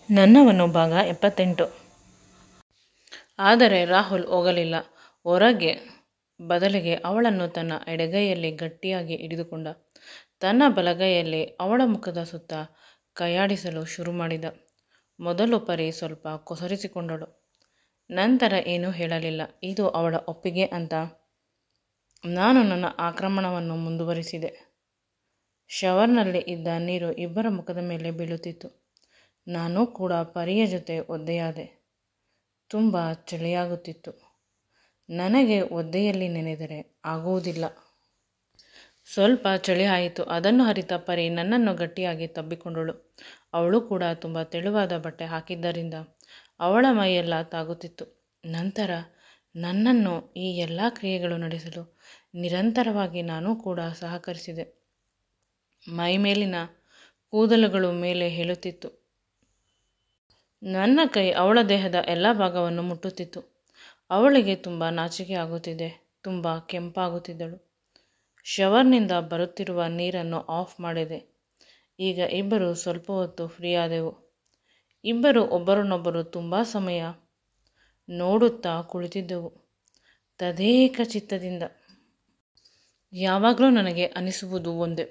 ನನ್ನವನು ಭಾಗ 78. ಆದರೆ ರಾಹುಲ್ ಹೋಗಲಿಲ್ಲ ಹೊರಗೆ. ಬದಲಿಗೆ ಅವಳನ್ನು ತನ್ನ ಎಡಗೈಯಲ್ಲಿ ಗಟ್ಟಿಯಾಗಿ ಹಿಡಿದುಕೊಂಡ. ತನ್ನ ಬಲಗೈಯಲ್ಲಿ ಅವಳ ಮುಖದ ಸುತ್ತ ಕೈಯಾಡಿಸಲು ಶುರು ಮಾಡಿದ. ಮೊದಲು ಪರಿ ಸ್ವಲ್ಪ ಕೊಸರಿಸಿಕೊಂಡಳು. ನಂತರ ಏನೂ ಹೇಳಲಿಲ್ಲ. ಇದು ಅವಳ ಒಪ್ಪಿಗೆ ಅಂತ ನಾನು ನನ್ನ ಆಕ್ರಮಣವನ್ನು ಮುಂದುವರಿಸಿದೆ. ಶವರ್ನಲ್ಲಿ ಇದ್ದ ನೀರು ಇಬ್ಬರ ಮುಖದ ಮೇಲೆ ಬೀಳುತ್ತಿತ್ತು. ನಾನು ಕೂಡ ಪರಿಯ ಜೊತೆ ಒದ್ದೆಯಾದೆ. ತುಂಬ ಚಳಿಯಾಗುತ್ತಿತ್ತು. ನನಗೆ ಒದ್ದೆಯಲ್ಲಿ ನೆನೆದರೆ ಆಗುವುದಿಲ್ಲ. ಸ್ವಲ್ಪ ಚಳಿ ಆಯಿತು. ಅದನ್ನು ಅರಿತ ಪರಿ ನನ್ನನ್ನು ಗಟ್ಟಿಯಾಗಿ ತಬ್ಬಿಕೊಂಡಳು. ಅವಳು ಕೂಡ ತುಂಬ ತೆಳುವಾದ ಬಟ್ಟೆ ಹಾಕಿದ್ದರಿಂದ ಅವಳ ಮೈಯೆಲ್ಲ ತಾಗುತ್ತಿತ್ತು. ನಂತರ ನನ್ನನ್ನು ಈ ಎಲ್ಲ ಕ್ರಿಯೆಗಳು ನಡೆಸಲು ನಿರಂತರವಾಗಿ ನಾನು ಕೂಡ ಸಹಕರಿಸಿದೆ. ಮೈ ಮೇಲಿನ ಕೂದಲುಗಳು ಮೇಲೆ ಹೇಳುತ್ತಿತ್ತು. ನನ್ನ ಕೈ ಅವಳ ದೇಹದ ಎಲ್ಲ ಭಾಗವನ್ನು ಮುಟ್ಟುತ್ತಿತ್ತು. ಅವಳಿಗೆ ತುಂಬ ನಾಚಿಕೆ ಆಗುತ್ತಿದೆ. ತುಂಬ ಕೆಂಪಾಗುತ್ತಿದ್ದಳು. ಶವರ್ನಿಂದ ಬರುತ್ತಿರುವ ನೀರನ್ನು ಆಫ್ ಮಾಡಿದೆ. ಈಗ ಇಬ್ಬರು ಸ್ವಲ್ಪ ಹೊತ್ತು ಫ್ರೀ ಆದೆವು. ಇಬ್ಬರು ಒಬ್ಬರನ್ನೊಬ್ಬರು ತುಂಬ ಸಮಯ ನೋಡುತ್ತಾ ಕುಳಿತಿದ್ದೆವು ತದೇಕ ಚಿತ್ತದಿಂದ. ಯಾವಾಗಲೂ ನನಗೆ ಅನಿಸುವುದು ಒಂದೇ,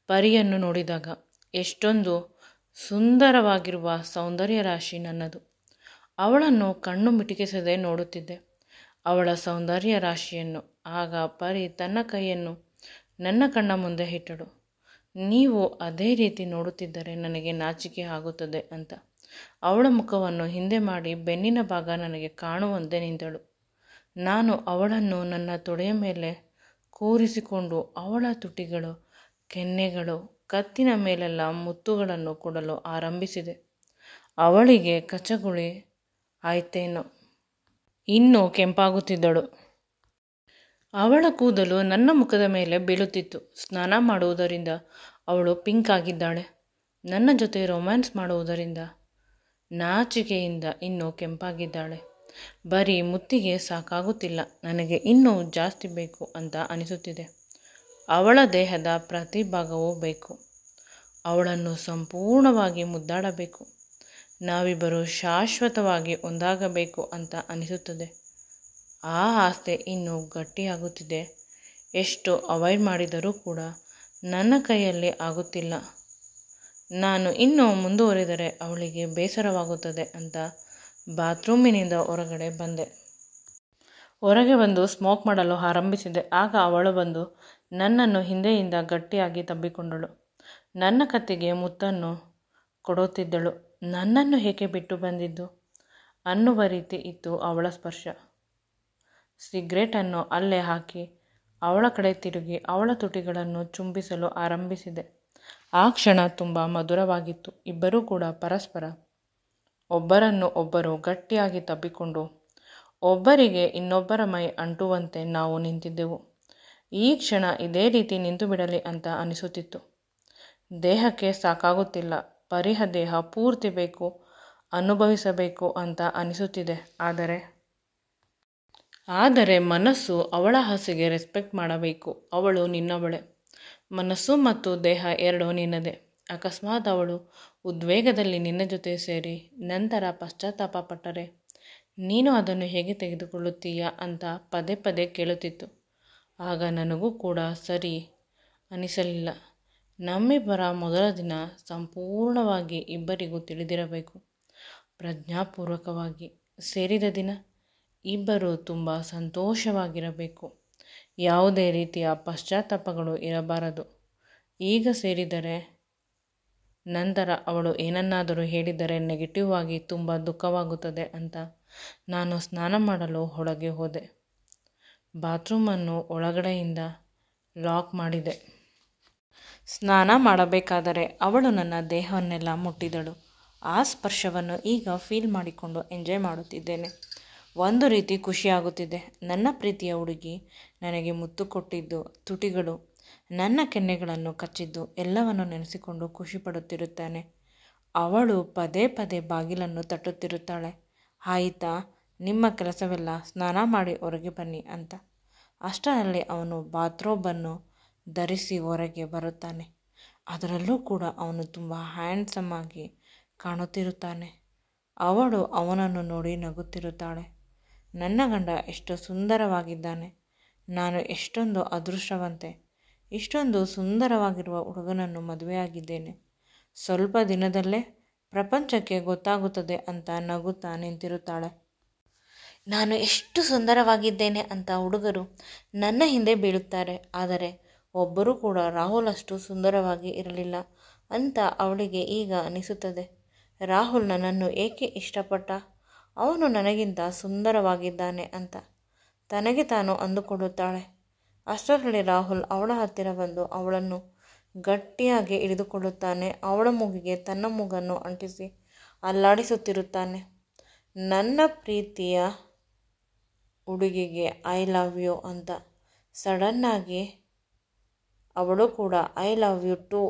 ಪರಿಯನ್ನು ನೋಡಿದಾಗ ಎಷ್ಟೊಂದು ಸುಂದರವಾಗಿರುವ ಸೌಂದರ್ಯ ರಾಶಿ ನನ್ನದು. ಅವಳನ್ನು ಕಣ್ಣು ಮಿಟುಕಿಸದೆ ನೋಡುತ್ತಿದ್ದೆ, ಅವಳ ಸೌಂದರ್ಯ ರಾಶಿಯನ್ನು. ಆಗ ಪರಿ ತನ್ನ ಕೈಯನ್ನು ನನ್ನ ಕಣ್ಣ ಮುಂದೆ ಇಟ್ಟಳು. ನೀವು ಅದೇ ರೀತಿ ನೋಡುತ್ತಿದ್ದರೆ ನನಗೆ ನಾಚಿಕೆ ಆಗುತ್ತದೆ ಅಂತ ಅವಳ ಮುಖವನ್ನು ಹಿಂದೆ ಮಾಡಿ ಬೆನ್ನಿನ ಭಾಗ ನನಗೆ ಕಾಣುವಂತೆ ನಿಂತಳು. ನಾನು ಅವಳನ್ನು ನನ್ನ ತೊಡೆಯ ಮೇಲೆ ಕೂರಿಸಿಕೊಂಡು ಅವಳ ತುಟಿಗಳು, ಕೆನ್ನೆಗಳು, ಕತ್ತಿನ ಮೇಲೆಲ್ಲ ಮುತ್ತುಗಳನ್ನು ಕೊಡಲು ಆರಂಭಿಸಿದೆ. ಅವಳಿಗೆ ಕಚಗುಳಿ ಆಯ್ತೇನೋ, ಇನ್ನೂ ಕೆಂಪಾಗುತ್ತಿದ್ದಳು. ಅವಳ ಕೂದಲು ನನ್ನ ಮುಖದ ಮೇಲೆ ಬೀಳುತ್ತಿತ್ತು. ಸ್ನಾನ ಮಾಡುವುದರಿಂದ ಅವಳು ಪಿಂಕ್ ಆಗಿದ್ದಾಳೆ. ನನ್ನ ಜೊತೆ ರೊಮ್ಯಾನ್ಸ್ ಮಾಡುವುದರಿಂದ ನಾಚಿಕೆಯಿಂದ ಇನ್ನೂ ಕೆಂಪಾಗಿದ್ದಾಳೆ. ಬರೀ ಮುತ್ತಿಗೆ ಸಾಕಾಗುತ್ತಿಲ್ಲ, ನನಗೆ ಇನ್ನೂ ಜಾಸ್ತಿ ಬೇಕು ಅಂತ ಅನಿಸುತ್ತಿದೆ. ಅವಳ ದೇಹದ ಪ್ರತಿ ಭಾಗವೂ ಬೇಕು. ಅವಳನ್ನು ಸಂಪೂರ್ಣವಾಗಿ ಮುದ್ದಾಡಬೇಕು. ನಾವಿಬ್ಬರು ಶಾಶ್ವತವಾಗಿ ಒಂದಾಗಬೇಕು ಅಂತ ಅನಿಸುತ್ತದೆ. ಆ ಆಸೆ ಇನ್ನೂ ಗಟ್ಟಿಯಾಗುತ್ತಿದೆ. ಎಷ್ಟು ಅವಾಯ್ಡ್ ಮಾಡಿದರೂ ಕೂಡ ನನ್ನ ಕೈಯಲ್ಲಿ ಆಗುತ್ತಿಲ್ಲ. ನಾನು ಇನ್ನೂ ಮುಂದುವರಿದರೆ ಅವಳಿಗೆ ಬೇಸರವಾಗುತ್ತದೆ ಅಂತ ಬಾತ್ರೂಮಿನಿಂದ ಹೊರಗಡೆ ಬಂದೆ. ಹೊರಗೆ ಬಂದು ಸ್ಮೋಕ್ ಮಾಡಲು ಆರಂಭಿಸಿದೆ. ಆಗ ಅವಳು ಬಂದು ನನ್ನನ್ನು ಹಿಂದೆಯಿಂದ ಗಟ್ಟಿಯಾಗಿ ತಬ್ಬಿಕೊಂಡಳು. ನನ್ನ ಕತ್ತಿಗೆ ಮುತ್ತನ್ನು ಕೊಡುತ್ತಿದ್ದಳು. ನನ್ನನ್ನು ಏಕೆ ಬಿಟ್ಟು ಬಂದಿದ್ದು ಅನ್ನುವ ರೀತಿ ಇತ್ತು ಅವಳ ಸ್ಪರ್ಶ. ಸಿಗರೇಟನ್ನು ಅಲ್ಲೇ ಹಾಕಿ ಅವಳ ಕಡೆ ತಿರುಗಿ ಅವಳ ತುಟಿಗಳನ್ನು ಚುಂಬಿಸಲು ಆರಂಭಿಸಿದೆ. ಆ ಕ್ಷಣ ತುಂಬ ಮಧುರವಾಗಿತ್ತು. ಇಬ್ಬರೂ ಕೂಡ ಪರಸ್ಪರ ಒಬ್ಬರನ್ನು ಒಬ್ಬರು ಗಟ್ಟಿಯಾಗಿ ತಬ್ಬಿಕೊಂಡು ಒಬ್ಬರಿಗೆ ಇನ್ನೊಬ್ಬರ ಮೈ ಅಂಟುವಂತೆ ನಾವು ನಿಂತಿದ್ದೆವು. ಈ ಕ್ಷಣ ಇದೇ ರೀತಿ ನಿಂತು ಬಿಡಲಿ ಅಂತ ಅನಿಸುತ್ತಿತ್ತು. ದೇಹಕ್ಕೆ ಸಾಕಾಗುತ್ತಿಲ್ಲ. ಪರಿಹ ದೇಹ ಪೂರ್ತಿ ಬೇಕು, ಅನುಭವಿಸಬೇಕು ಅಂತ ಅನಿಸುತ್ತಿದೆ. ಆದರೆ ಮನಸ್ಸು ಅವಳ ಆಸೆಗೆ ರೆಸ್ಪೆಕ್ಟ್ ಮಾಡಬೇಕು. ಅವಳು ನಿನ್ನವಳೆ. ಮನಸ್ಸು ಮತ್ತು ದೇಹ ಎರಡೂ ನಿನ್ನದೇ. ಅಕಸ್ಮಾತ್ ಅವಳು ಉದ್ವೇಗದಲ್ಲಿ ನಿನ್ನ ಜೊತೆ ಸೇರಿ ನಂತರ ಪಶ್ಚಾತ್ತಾಪ ಪಟ್ಟರೆ ನೀನು ಅದನ್ನು ಹೇಗೆ ತೆಗೆದುಕೊಳ್ಳುತ್ತೀಯಾ ಅಂತ ಪದೇ ಪದೇ ಕೇಳುತ್ತಿತ್ತು. ಆಗ ನನಗೂ ಕೂಡ ಸರಿ ಅನಿಸಲಿಲ್ಲ. ನಮ್ಮಿಬ್ಬರ ಮೊದಲ ದಿನ ಸಂಪೂರ್ಣವಾಗಿ ಇಬ್ಬರಿಗೂ ತಿಳಿದಿರಬೇಕು. ಪ್ರಜ್ಞಾಪೂರ್ವಕವಾಗಿ ಸೇರಿದ ದಿನ ಇಬ್ಬರು ತುಂಬ ಸಂತೋಷವಾಗಿರಬೇಕು. ಯಾವುದೇ ರೀತಿಯ ಪಶ್ಚಾತ್ತಾಪಗಳು ಇರಬಾರದು. ಈಗ ಸೇರಿದರೆ ನಂತರ ಅವಳು ಏನನ್ನಾದರೂ ಹೇಳಿದರೆ ನೆಗೆಟಿವ್ ಆಗಿ ತುಂಬ ದುಃಖವಾಗುತ್ತದೆ ಅಂತ ನಾನು ಸ್ನಾನ ಮಾಡಲು ಒಳಗೆ ಹೋದೆ. ಬಾತ್ರೂಮನ್ನು ಒಳಗಡೆಯಿಂದ ಲಾಕ್ ಮಾಡಿದೆ. ಸ್ನಾನ ಮಾಡಬೇಕಾದರೆ ಅವಳು ನನ್ನ ದೇಹವನ್ನೆಲ್ಲ ಮುಟ್ಟಿದಳು. ಆ ಸ್ಪರ್ಶವನ್ನು ಈಗ ಫೀಲ್ ಮಾಡಿಕೊಂಡು ಎಂಜಾಯ್ ಮಾಡುತ್ತಿದ್ದೇನೆ. ಒಂದು ರೀತಿ ಖುಷಿಯಾಗುತ್ತಿದೆ. ನನ್ನ ಪ್ರೀತಿಯ ಹುಡುಗಿ ನನಗೆ ಮುತ್ತು ಕೊಟ್ಟಿದ್ದು, ತುಟಿಗಳು, ನನ್ನ ಕೆನ್ನೆಗಳನ್ನು ಕಚ್ಚಿದ್ದು ಎಲ್ಲವನ್ನು ನೆನೆಸಿಕೊಂಡು ಖುಷಿಪಡುತ್ತಿರುತ್ತಾನೆ. ಅವಳು ಪದೇ ಪದೇ ಬಾಗಿಲನ್ನು ತಟ್ಟುತ್ತಿರುತ್ತಾಳೆ. ಆಯಿತಾ ನಿಮ್ಮ ಕೆಲಸವೆಲ್ಲ, ಸ್ನಾನ ಮಾಡಿ ಹೊರಗೆ ಬನ್ನಿ ಅಂತ. ಅಷ್ಟರಲ್ಲಿ ಅವನು ಬಾತ್ರೂಬನ್ನು ಧರಿಸಿ ಹೊರಗೆ ಬರುತ್ತಾನೆ. ಅದರಲ್ಲೂ ಕೂಡ ಅವನು ತುಂಬ ಹ್ಯಾಂಡ್ಸಮ್ ಆಗಿ ಕಾಣುತ್ತಿರುತ್ತಾನೆ. ಅವಳು ಅವನನ್ನು ನೋಡಿ ನಗುತ್ತಿರುತ್ತಾಳೆ. ನನ್ನ ಗಂಡ ಎಷ್ಟು ಸುಂದರವಾಗಿದ್ದಾನೆ, ನಾನು ಎಷ್ಟೊಂದು ಅದೃಷ್ಟವಂತೆ, ಇಷ್ಟೊಂದು ಸುಂದರವಾಗಿರುವ ಹುಡುಗನನ್ನು ಮದುವೆಯಾಗಿದ್ದೇನೆ, ಸ್ವಲ್ಪ ದಿನದಲ್ಲೇ ಪ್ರಪಂಚಕ್ಕೆ ಗೊತ್ತಾಗುತ್ತದೆ ಅಂತ ನಗುತ್ತಾ ನಿಂತಿರುತ್ತಾಳೆ. ನಾನು ಎಷ್ಟು ಸುಂದರವಾಗಿದ್ದೇನೆ ಅಂತ ಹುಡುಗರು ನನ್ನ ಹಿಂದೆ ಬೀಳುತ್ತಾರೆ, ಆದರೆ ಒಬ್ಬರೂ ಕೂಡ ರಾಹುಲ್ ಅಷ್ಟು ಸುಂದರವಾಗಿ ಇರಲಿಲ್ಲ ಅಂತ ಅವಳಿಗೆ ಈಗ ಅನಿಸುತ್ತದೆ. ರಾಹುಲ್ ನನ್ನನ್ನು ಏಕೆ ಇಷ್ಟಪಟ್ಟ, ಅವನು ನನಗಿಂತ ಸುಂದರವಾಗಿದ್ದಾನೆ ಅಂತ ತನಗೆ ತಾನು ಅಂದುಕೊಳ್ಳುತ್ತಾಳೆ. ಅಷ್ಟರಲ್ಲಿ ರಾಹುಲ್ ಅವಳ ಹತ್ತಿರ ಬಂದು ಅವಳನ್ನು ಗಟ್ಟಿಯಾಗಿ ಹಿಡಿದುಕೊಳ್ಳುತ್ತಾನೆ. ಅವಳ ಮೂಗಿಗೆ ತನ್ನ ಮೂಗನ್ನು ಅಂಟಿಸಿ ಅಲ್ಲಾಡಿಸುತ್ತಿರುತ್ತಾನೆ. ನನ್ನ ಪ್ರೀತಿಯ ಹುಡುಗಿಗೆ ಐ ಲವ್ ಯು ಅಂತ ಸಡನ್ನಾಗಿ ಅವಳು ಕೂಡ ಐ ಲವ್ ಯು ಟು,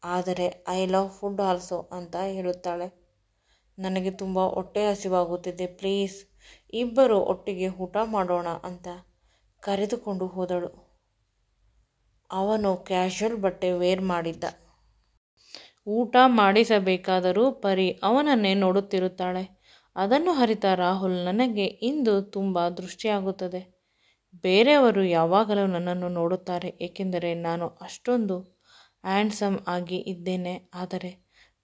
ಆದರೆ ಐ ಲವ್ ಫುಡ್ ಆಲ್ಸೋ ಅಂತ ಹೇಳುತ್ತಾಳೆ. ನನಗೆ ತುಂಬ ಹೊಟ್ಟೆ ಹಸಿವಾಗುತ್ತಿದೆ, ಪ್ಲೀಸ್ ಇಬ್ಬರು ಒಟ್ಟಿಗೆ ಊಟ ಮಾಡೋಣ ಅಂತ ಕರೆದುಕೊಂಡು ಹೋದಳು. ಅವನು ಕ್ಯಾಶುವಲ್ ಬಟ್ಟೆ ವೇರ್ ಮಾಡಿದ್ದ. ಊಟ ಮಾಡಿಸಬೇಕಾದರೂ ಪರಿ ಅವನನ್ನೇ ನೋಡುತ್ತಿರುತ್ತಾಳೆ. ಅದನ್ನು ಅರಿತ ರಾಹುಲ್, ನನಗೆ ಇಂದು ತುಂಬ ದೃಷ್ಟಿಯಾಗುತ್ತದೆ. ಬೇರೆಯವರು ಯಾವಾಗಲೂ ನನ್ನನ್ನು ನೋಡುತ್ತಾರೆ, ಏಕೆಂದರೆ ನಾನು ಅಷ್ಟೊಂದು ಹ್ಯಾಂಡ್ಸಮ್ ಆಗಿ ಇದ್ದೇನೆ. ಆದರೆ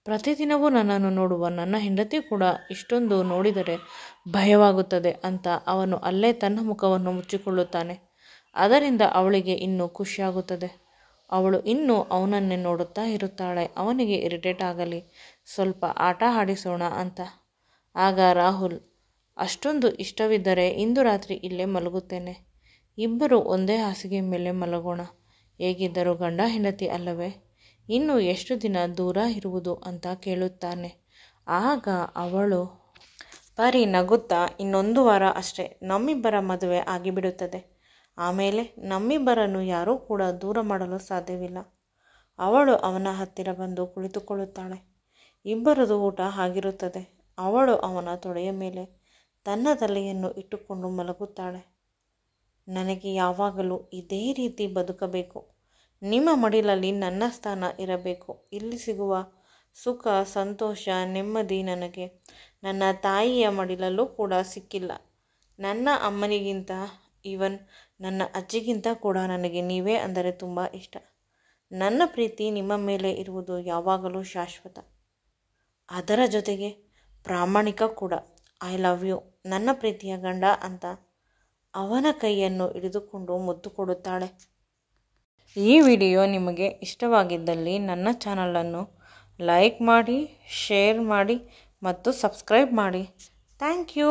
ಪ್ರತಿದಿನವೂ ನನ್ನನ್ನು ನೋಡುವ ನನ್ನ ಹೆಂಡತಿ ಕೂಡ ಇಷ್ಟೊಂದು ನೋಡಿದರೆ ಭಯವಾಗುತ್ತದೆ ಅಂತ ಅವನು ಅಲ್ಲೇ ತನ್ನ ಮುಖವನ್ನು ಮುಚ್ಚಿಕೊಳ್ಳುತ್ತಾನೆ. ಅದರಿಂದ ಅವಳಿಗೆ ಇನ್ನೂ ಖುಷಿಯಾಗುತ್ತದೆ. ಅವಳು ಇನ್ನೂ ಅವನನ್ನೇ ನೋಡುತ್ತಾ ಇರುತ್ತಾಳೆ. ಅವನಿಗೆ ಇರಿಟೇಟ್ ಆಗಲಿ, ಸ್ವಲ್ಪ ಆಟ ಆಡಿಸೋಣ ಅಂತ. ಆಗ ರಾಹುಲ್, ಅಷ್ಟೊಂದು ಇಷ್ಟವಿದ್ದರೆ ಇಂದು ರಾತ್ರಿ ಇಲ್ಲೇ ಮಲಗುತ್ತೇನೆ, ಇಬ್ಬರು ಒಂದೇ ಹಾಸಿಗೆ ಮೇಲೆ ಮಲಗೋಣ, ಹೇಗಿದ್ದರೂ ಗಂಡ ಹೆಂಡತಿ ಅಲ್ಲವೇ, ಇನ್ನು ಎಷ್ಟು ದಿನ ದೂರ ಇರುವುದು ಅಂತ ಕೇಳುತ್ತಾನೆ. ಆಗ ಅವಳು, ಪರಿ ನಗುತ್ತಾ, ಇನ್ನೊಂದು ವಾರ ಅಷ್ಟೇ ನಮ್ಮಿಬ್ಬರ ಮದುವೆ ಆಗಿಬಿಡುತ್ತದೆ, ಆಮೇಲೆ ನಮ್ಮಿಬ್ಬರನ್ನು ಯಾರೂ ಕೂಡ ದೂರ ಮಾಡಲು ಸಾಧ್ಯವಿಲ್ಲ. ಅವಳು ಅವನ ಹತ್ತಿರ ಬಂದು ಕುಳಿತುಕೊಳ್ಳುತ್ತಾಳೆ. ಇಬ್ಬರದು ಊಟ ಆಗಿರುತ್ತದೆ. ಅವಳು ಅವನ ತೊಡೆಯ ಮೇಲೆ ತನ್ನ ತಲೆಯನ್ನು ಇಟ್ಟುಕೊಂಡು ಮಲಗುತ್ತಾಳೆ. ನನಗೆ ಯಾವಾಗಲೂ ಇದೇ ರೀತಿ ಬದುಕಬೇಕು, ನಿಮ್ಮ ಮಡಿಲಲ್ಲಿ ನನ್ನ ಸ್ಥಾನ ಇರಬೇಕು. ಇಲ್ಲಿ ಸಿಗುವ ಸುಖ, ಸಂತೋಷ, ನೆಮ್ಮದಿ ನನಗೆ ನನ್ನ ತಾಯಿಯ ಮಡಿಲಲ್ಲೂ ಕೂಡ ಸಿಕ್ಕಿಲ್ಲ. ನನ್ನ ಅಮ್ಮನಿಗಿಂತ, ಈವನ್ ನನ್ನ ಅಜ್ಜಿಗಿಂತ ಕೂಡ ನನಗೆ ನೀವೇ ಅಂದರೆ ತುಂಬ ಇಷ್ಟ. ನನ್ನ ಪ್ರೀತಿ ನಿಮ್ಮ ಮೇಲೆ ಇರುವುದು ಯಾವಾಗಲೂ ಶಾಶ್ವತ, ಅದರ ಜೊತೆಗೆ ಪ್ರಾಮಾಣಿಕ ಕೂಡ. ಐ ಲವ್ ಯು ನನ್ನ ಪ್ರೀತಿಯ ಗಂಡ ಅಂತ ಅವನ ಕೈಯನ್ನು ಹಿಡಿದುಕೊಂಡು ಮುದ್ದು ಕೊಡುತ್ತಾಳೆ. ಈ ವಿಡಿಯೋ ನಿಮಗೆ ಇಷ್ಟವಾಗಿದ್ದಲ್ಲಿ ನನ್ನ ಚಾನಲನ್ನು ಲೈಕ್ ಮಾಡಿ, ಶೇರ್ ಮಾಡಿ ಮತ್ತು ಸಬ್ಸ್ಕ್ರೈಬ್ ಮಾಡಿ. Thank you.